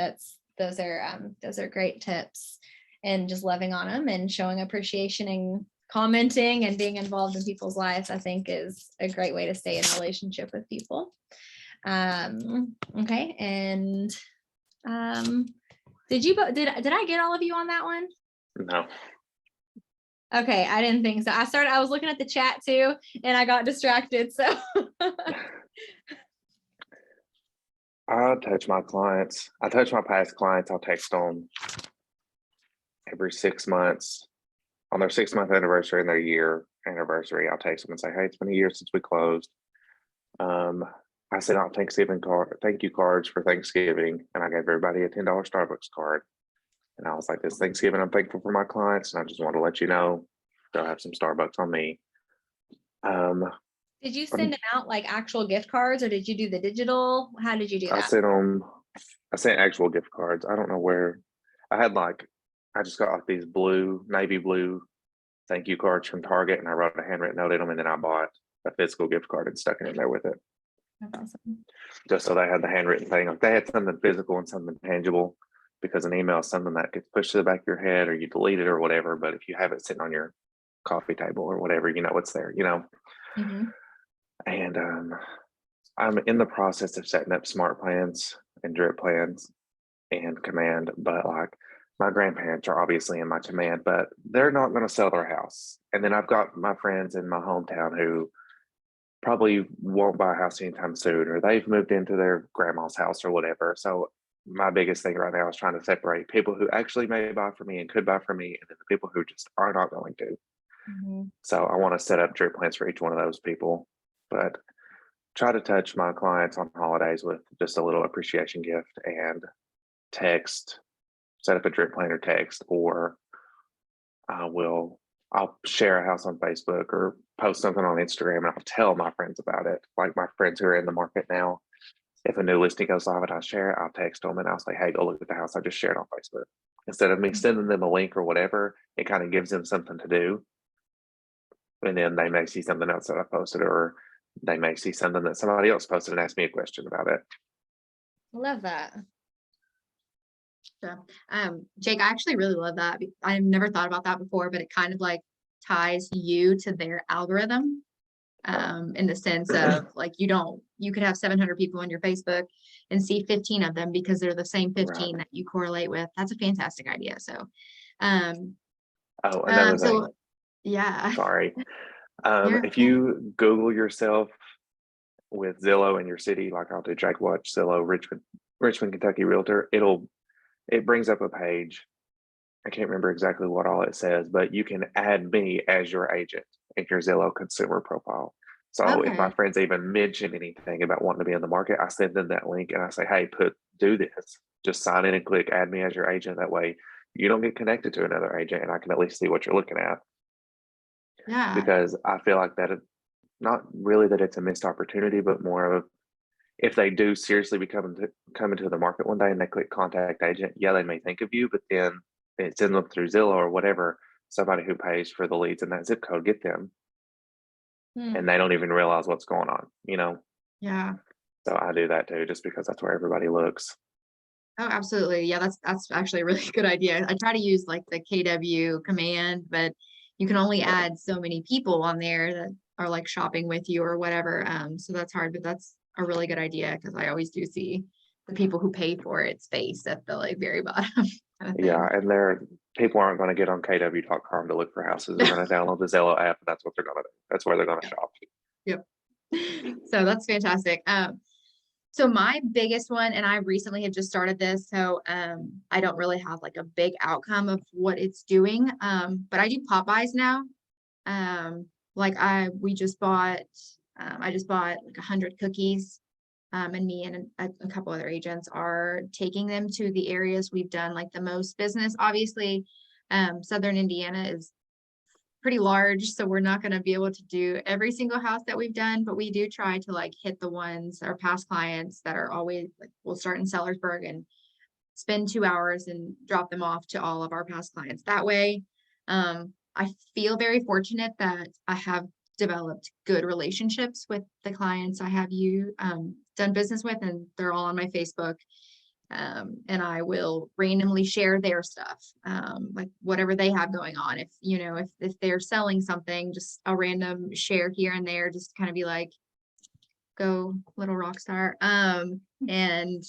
those are great tips, and just loving on them and showing appreciation and commenting and being involved in people's lives, I think is a great way to stay in a relationship with people. Okay. And did I get all of you on that one? No. Okay, I didn't think so. I was looking at the chat too, and I got distracted. So I touch my clients. I touch my past clients. I'll text them every 6 months on their 6-month anniversary and their year anniversary. I'll text them and say, hey, it's been a year since we closed. I sent out thank you cards for Thanksgiving, and I gave everybody a $10 Starbucks card. And I was like, this Thanksgiving, I'm thankful for my clients, and I just want to let you know they'll have some Starbucks on me. did you send them out like actual gift cards, or did you do the digital? How did you do that? I sent actual gift cards. I don't know where. I just got like these navy blue thank you cards from Target, and I wrote a handwritten note in them, and then I bought a physical gift card and stuck it in there with it. That's awesome. Just so they had the handwritten thing. Like they had something physical and something tangible, because an email is something that gets pushed to the back of your head or you delete it or whatever. But if you have it sitting on your coffee table or whatever, you know it's there, you know. Mm-hmm. And I'm in the process of setting up smart plans and drip plans and command, but like my grandparents are obviously in my command, but they're not going to sell their house. And then I've got my friends in my hometown who probably won't buy a house anytime soon, or they've moved into their grandma's house or whatever. So my biggest thing right now is trying to separate people who actually may buy from me and could buy from me, and then the people who just are not going to. Mm-hmm. So I want to set up drip plans for each one of those people, but try to touch my clients on holidays with just a little appreciation gift and set up a drip plan or text, or I'll share a house on Facebook or post something on Instagram, and I'll tell my friends about it. Like my friends who are in the market now, if a new listing goes live and I share it, I'll text them and I'll say, hey, go look at the house I just shared on Facebook. Instead of me sending them a link or whatever, it kind of gives them something to do. And then they may see something else that I posted, or they may see something that somebody else posted and ask me a question about it. Love that. So, Jake, I actually really love that. I've never thought about that before, but it kind of like ties you to their algorithm, in the sense of like, you could have 700 people on your Facebook and see 15 of them because they're the same 15 that you correlate with. That's a fantastic idea. So, another thing. Yeah. Sorry. If you Google yourself with Zillow in your city, like I'll do Jake Watch Zillow Richmond, Kentucky Realtor, it brings up a page. I can't remember exactly what all it says, but you can add me as your agent in your Zillow consumer profile. So if my friends even mention anything about wanting to be in the market, I send them that link and I say, hey, do this. Just sign in and click add me as your agent. That way you don't get connected to another agent, and I can at least see what you're looking at. Yeah. Because I feel like that, not really that it's a missed opportunity, but more of, if they do seriously come into the market one day and they click contact agent, yeah, they may think of you, but then it's in them through Zillow or whatever, somebody who pays for the leads in that zip code get them. And they don't even realize what's going on, you know? Yeah. So I do that too, just because that's where everybody looks. Oh, absolutely. Yeah, that's actually a really good idea. I try to use like the KW command, but you can only add so many people on there that are like shopping with you or whatever. So that's hard, but that's a really good idea, because I always do see the people who pay for it space at the like very bottom. Kind of Yeah, and people aren't going to get on KW.com to look for houses. They're going to download the Zillow app, and that's what they're going to do. That's where they're going to shop. Yep. So that's fantastic. So my biggest one, and I recently have just started this, so I don't really have like a big outcome of what it's doing. But I do Popeyes now. I just bought like 100 cookies. And me and a couple other agents are taking them to the areas we've done like the most business. Obviously, Southern Indiana is pretty large, so we're not going to be able to do every single house that we've done, but we do try to like hit the ones, our past clients that are always like, we'll start in Sellersburg and spend 2 hours and drop them off to all of our past clients. That way, I feel very fortunate that I have developed good relationships with the clients I have done business with, and they're all on my Facebook. And I will randomly share their stuff, like whatever they have going on. If, if they're selling something, just a random share here and there, just kind of be like, go little rock star. And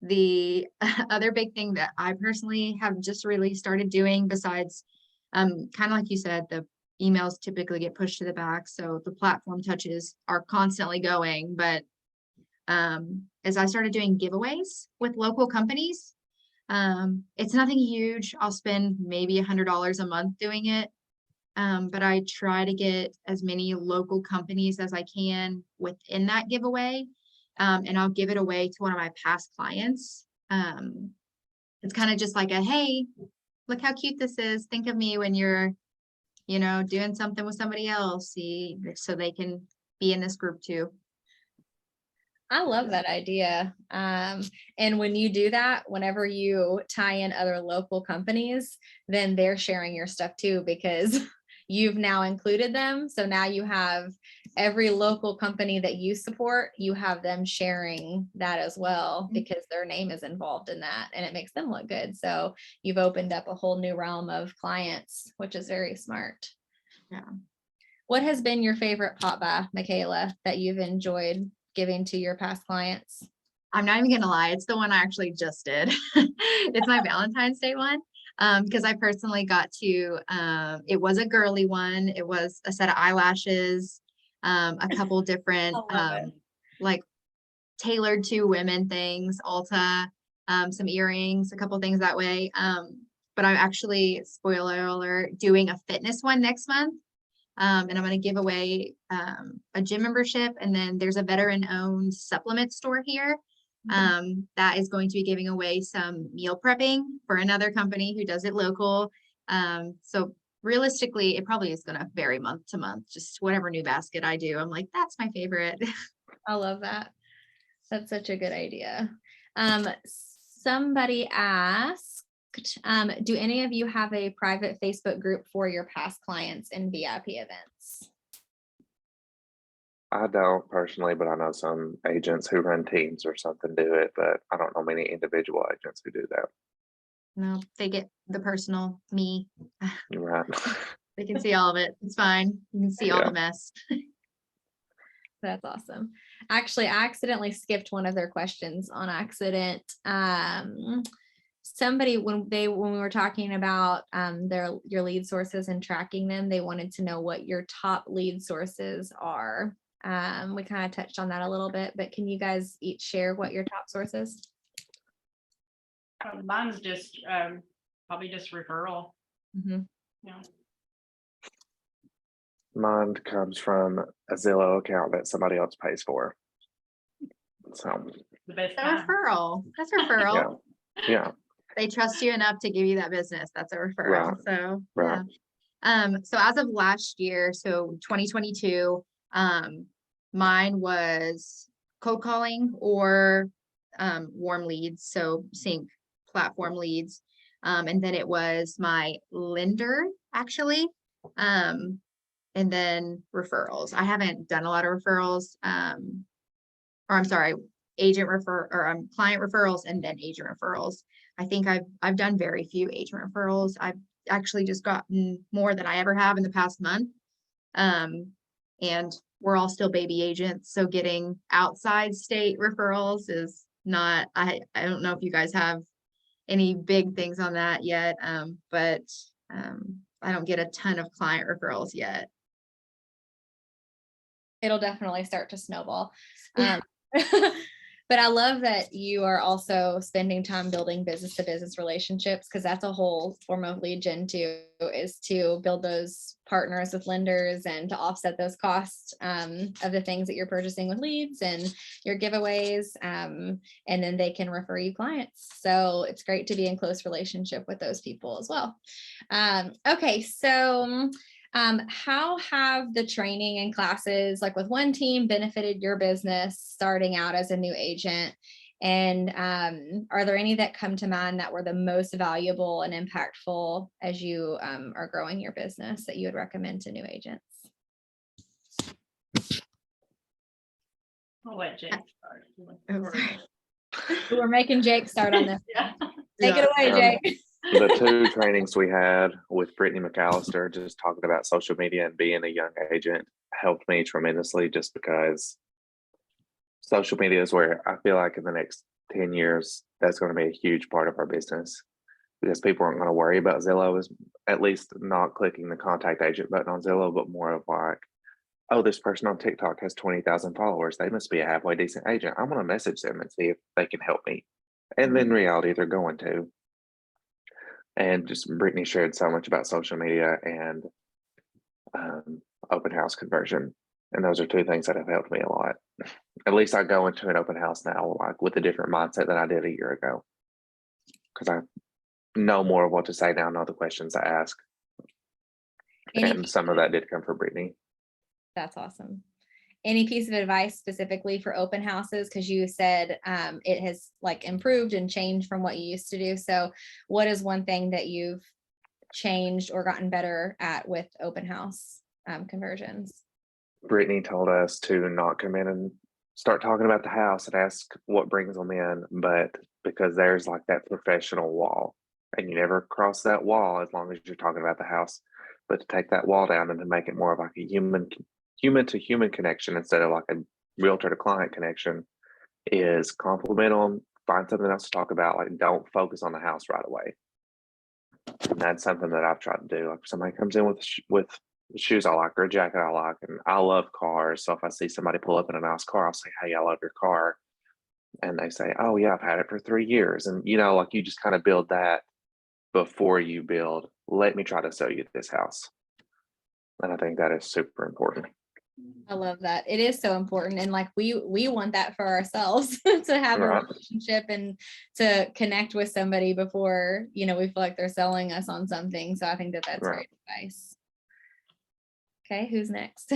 the other big thing that I personally have just really started doing, besides, kind of like you said, the emails typically get pushed to the back, so the platform touches are constantly going, but as I started doing giveaways with local companies, it's nothing huge. I'll spend maybe $100 a month doing it. But I try to get as many local companies as I can within that giveaway. And I'll give it away to one of my past clients. It's kind of just like a, hey, look how cute this is. Think of me when you're, doing something with somebody else, so they can be in this group too. I love that idea. And when you do that, whenever you tie in other local companies, then they're sharing your stuff too, because you've now included them. So now you have every local company that you support, you have them sharing that as well, because their name is involved in that and it makes them look good. So you've opened up a whole new realm of clients, which is very smart. Yeah. What has been your favorite pop by, Micala, that you've enjoyed giving to your past clients? I'm not even gonna lie, it's the one I actually just did. It's my Valentine's Day one. Because I personally got to, it was a girly one. It was a set of eyelashes, a couple different, like tailored to women things, Ulta, some earrings, a couple things that way. But I'm actually, spoiler alert, doing a fitness one next month. And I'm going to give away a gym membership. And then there's a veteran-owned supplement store here that is going to be giving away some meal prepping for another company who does it local. So realistically, it probably is going to vary month to month, just whatever new basket I do. I'm like, that's my favorite. I love that. That's such a good idea. Somebody asked, do any of you have a private Facebook group for your past clients and VIP events? I don't personally, but I know some agents who run teams or something do it, but I don't know many individual agents who do that. No, they get the personal me. You're right. They can see all of it. It's fine. You can see all the mess. That's awesome. Actually, I accidentally skipped one of their questions on accident. Somebody, when we were talking about your lead sources and tracking them, they wanted to know what your top lead sources are. We kind of touched on that a little bit, but can you guys each share what your top source is? Mine's just probably just referral. Mm-hmm. Yeah. Mine comes from a Zillow account that somebody else pays for. So The best A kind. referral. That's a referral. yeah, They trust you enough to give you that business. That's a referral. Right. So right. yeah. So as of last year, so 2022, mine was cold calling or warm leads, so sync platform leads. And then it was my lender actually. And then referrals. I haven't done a lot of referrals, or I'm sorry, client referrals and then agent referrals. I think I've done very few agent referrals. I've actually just gotten more than I ever have in the past month. And we're all still baby agents, so getting outside state referrals is not, I don't know if you guys have any big things on that yet, but I don't get a ton of client referrals yet. It'll definitely start to snowball. But I love that you are also spending time building business to business relationships, because that's a whole form of lead gen too, is to build those partners with lenders and to offset those costs of the things that you're purchasing with leads and your giveaways. And then they can refer you clients. So it's great to be in close relationship with those people as well. Okay, so how have the training and classes, like with One Team, benefited your business starting out as a new agent? And are there any that come to mind that were the most valuable and impactful as you are growing your business that you would recommend to new agents? I'll let Jake start. Oh, sorry. We're making Jake start on this. Yeah. Take it away, Jake. The 2 trainings we had with Brittany McAllister, just talking about social media and being a young agent, helped me tremendously, just because social media is where I feel like in the next 10 years, that's going to be a huge part of our business, because people aren't going to worry about Zillow, is at least not clicking the contact agent button on Zillow, but more of like, oh, this person on TikTok has 20,000 followers. They must be a halfway decent agent. I'm going to message them and see if they can help me. And then in reality, they're going to. And just Brittany shared so much about social media and open house conversion. And those are 2 things that have helped me a lot. At least I go into an open house now, like with a different mindset than I did a year ago, because I know more of what to say now, know the questions to ask. And some of that did come from Brittany. That's awesome. Any piece of advice specifically for open houses? Because you said it has like improved and changed from what you used to do. So what is one thing that you've changed or gotten better at with open house conversions? Brittany told us to not come in and start talking about the house and ask what brings them in, but because there's like that professional wall, and you never cross that wall as long as you're talking about the house, but to take that wall down and to make it more of like a human to human connection instead of like a realtor to client connection, is compliment them, find something else to talk about, like don't focus on the house right away. And that's something that I've tried to do. Like if somebody comes in with shoes I like or a jacket I like, and I love cars, so if I see somebody pull up in a nice car, I'll say, hey, I love your car. And they say, oh yeah, I've had it for 3 years. And like you just kind of build that before you build, let me try to sell you this house. And I think that is super important. I love that. It is so important. And like we want that for ourselves to have a relationship and to connect with somebody before, we feel like they're selling us on something. So I think that that's great advice. Okay, who's next?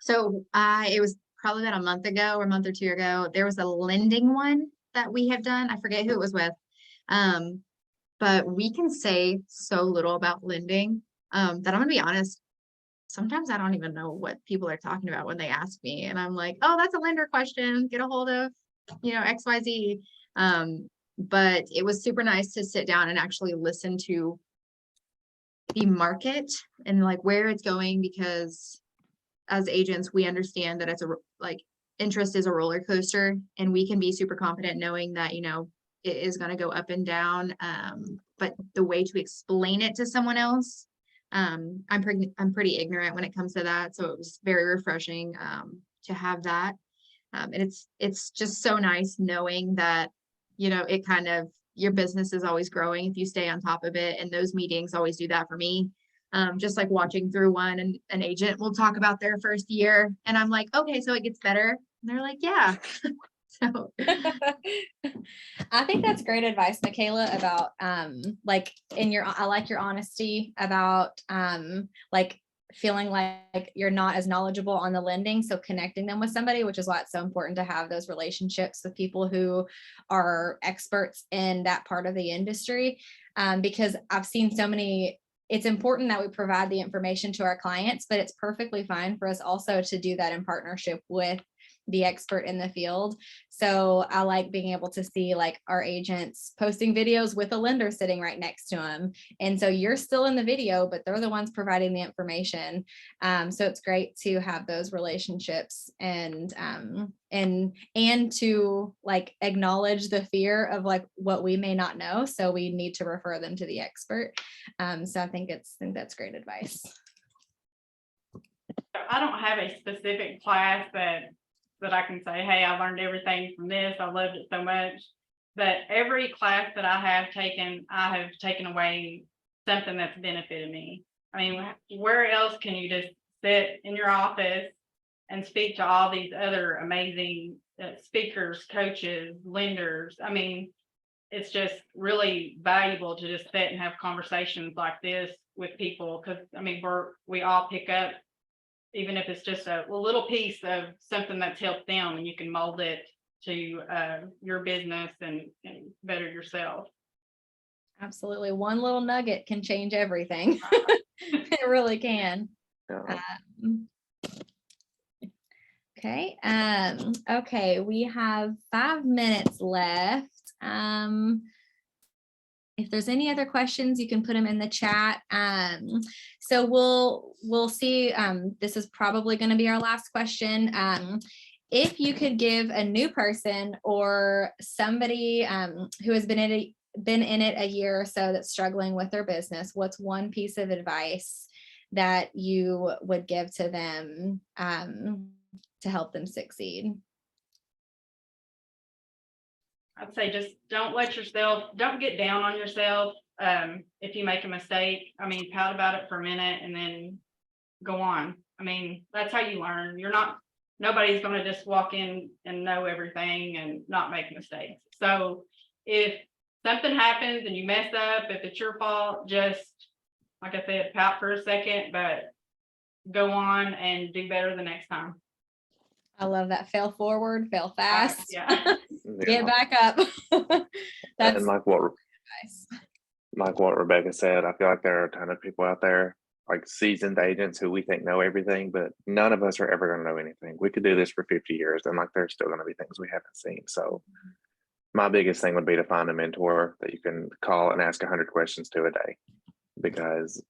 So it was probably about a month ago or a month or 2 ago, there was a lending one that we have done. I forget who it was with. But we can say so little about lending that I'm gonna be honest, sometimes I don't even know what people are talking about when they ask me. And I'm like, oh, that's a lender question. Get a hold of, XYZ. But it was super nice to sit down and actually listen to the market and like where it's going, because as agents, we understand that it's interest is a roller coaster, and we can be super confident knowing that, it is going to go up and down. But the way to explain it to someone else, I'm pretty ignorant when it comes to that. So it was very refreshing to have that. And it's just so nice knowing that, it kind of, your business is always growing if you stay on top of it. And those meetings always do that for me. Just like watching through one, and an agent will talk about their first year and I'm like, okay, so it gets better. And they're like, yeah. So I think that's great advice, Micala, about I like your honesty about feeling like you're not as knowledgeable on the lending. So connecting them with somebody, which is why it's so important to have those relationships with people who are experts in that part of the industry. Because I've seen so many. It's important that we provide the information to our clients, but it's perfectly fine for us also to do that in partnership with the expert in the field. So I like being able to see like our agents posting videos with a lender sitting right next to them. And so you're still in the video, but they're the ones providing the information. So it's great to have those relationships and to like acknowledge the fear of like what we may not know. So we need to refer them to the expert. So I think that's great advice. I don't have a specific class that I can say, hey, I learned everything from this. I loved it so much. But every class that I have taken away something that's benefited me. I mean, where else can you just sit in your office and speak to all these other amazing speakers, coaches, lenders? I mean, it's just really valuable to just sit and have conversations like this with people, because I mean, we all pick up, even if it's just a little piece of something that's helped them, and you can mold it to your business and better yourself. Absolutely. One little nugget can change everything. It really can. Yeah. Okay, okay, we have 5 minutes left. If there's any other questions, you can put them in the chat. So we'll see. This is probably going to be our last question. If you could give a new person or somebody who has been in it a year or so that's struggling with their business, what's one piece of advice that you would give to them to help them succeed? I'd say just don't get down on yourself. If you make a mistake, I mean, pout about it for a minute and then go on. I mean, that's how you learn. Nobody's going to just walk in and know everything and not make mistakes. So if something happens and you mess up, if it's your fault, just, like I said, pout for a second, but go on and do better the next time. I love that. Fail forward, fail fast. Yeah. Get back up. That's and like what Rebakah said, I feel like there are a ton of people out there, like seasoned agents who we think know everything, but none of us are ever going to know anything. We could do this for 50 years and like there's still going to be things we haven't seen. So my biggest thing would be to find a mentor that you can call and ask 100 questions to a day, because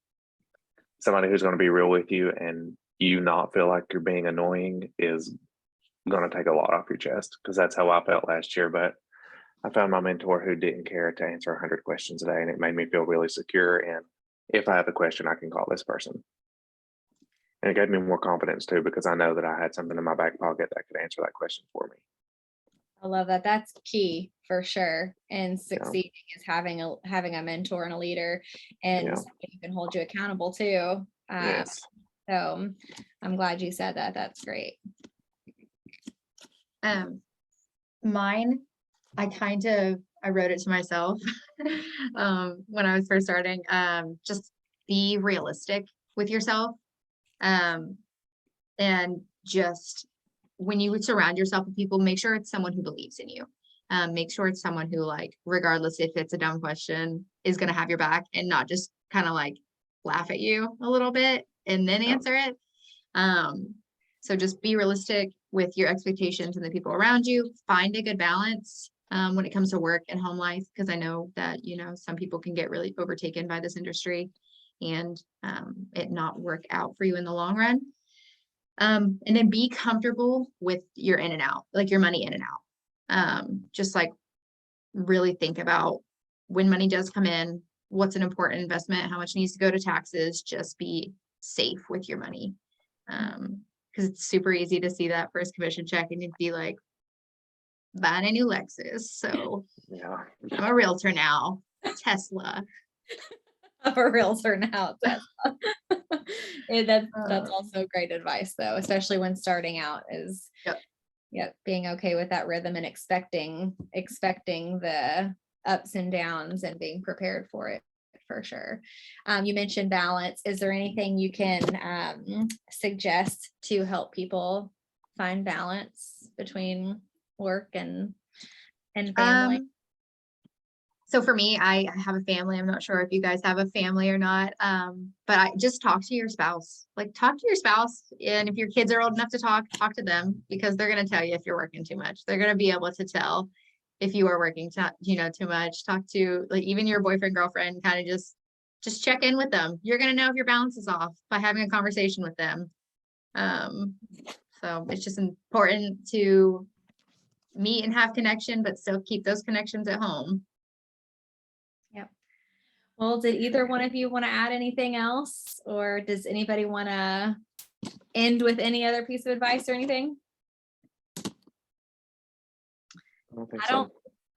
somebody who's going to be real with you and you not feel like you're being annoying is going to take a lot off your chest, because that's how I felt last year. But I found my mentor who didn't care to answer 100 questions a day, and it made me feel really secure. And if I have a question, I can call this person. And it gave me more confidence too, because I know that I had something in my back pocket that could answer that question for me. I love that. That's key for sure. And succeeding is having a mentor and a leader, and somebody who can hold you accountable too. Yes. So I'm glad you said that. That's great. Mine, I wrote it to myself when I was first starting. Just be realistic with yourself. And just when you surround yourself with people, make sure it's someone who believes in you. Make sure it's someone who, like, regardless if it's a dumb question, is going to have your back and not just kind of like laugh at you a little bit and then answer it. So just be realistic with your expectations and the people around you. Find a good balance when it comes to work and home life, because I know that, some people can get really overtaken by this industry and it not work out for you in the long run. And then be comfortable with your in and out, like your money in and out. Just like really think about when money does come in, what's an important investment, how much needs to go to taxes. Just be safe with your money. Because it's super easy to see that first commission check and you'd be like, buying a new Lexus. So Yeah. I'm a realtor now. Tesla. I'm a realtor now. Tesla. That's also great advice though, especially when starting out, is being okay with that rhythm and expecting the ups and downs and being prepared for it. For sure. You mentioned balance. Is there anything you can suggest to help people find balance between work and family? So for me, I have a family. I'm not sure if you guys have a family or not. But I just talk to your spouse. Like, talk to your spouse. And if your kids are old enough to talk to them, because they're going to tell you if you're working too much. They're going to be able to tell if you are working too much. Talk to, like, even your boyfriend, girlfriend, kind of just check in with them. You're going to know if your balance is off by having a conversation with them. So it's just important to meet and have connection, but still keep those connections at home. Yep. Well, did either one of you want to add anything else, or does anybody want to end with any other piece of advice or anything? I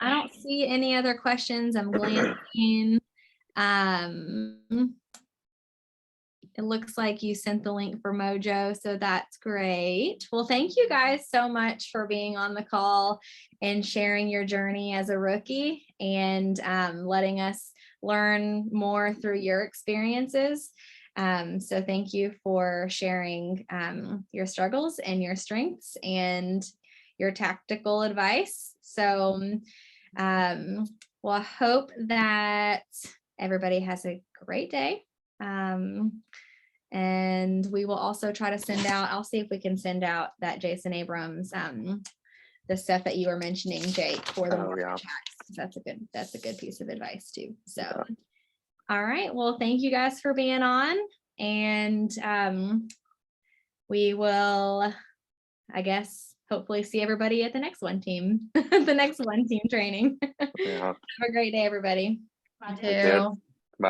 don't see any other questions. I'm glancing. It looks like you sent the link for Mojo, so that's great. Well, thank you guys so much for being on the call and sharing your journey as a rookie and letting us learn more through your experiences. So thank you for sharing your struggles and your strengths and your tactical advice. So, well, I hope that everybody has a great day. And we will also try to send out, I'll see if we can send out that Jason Abrams, the stuff that you were mentioning, Jake, for the Oh, mortgage yeah. hacks. That's a good piece of advice too. So, Yeah. all right. Well, thank you guys for being on. And we will, I guess, hopefully see everybody at the next one team, the next one team training. Yeah. Have a great day, everybody. I Too. Bye.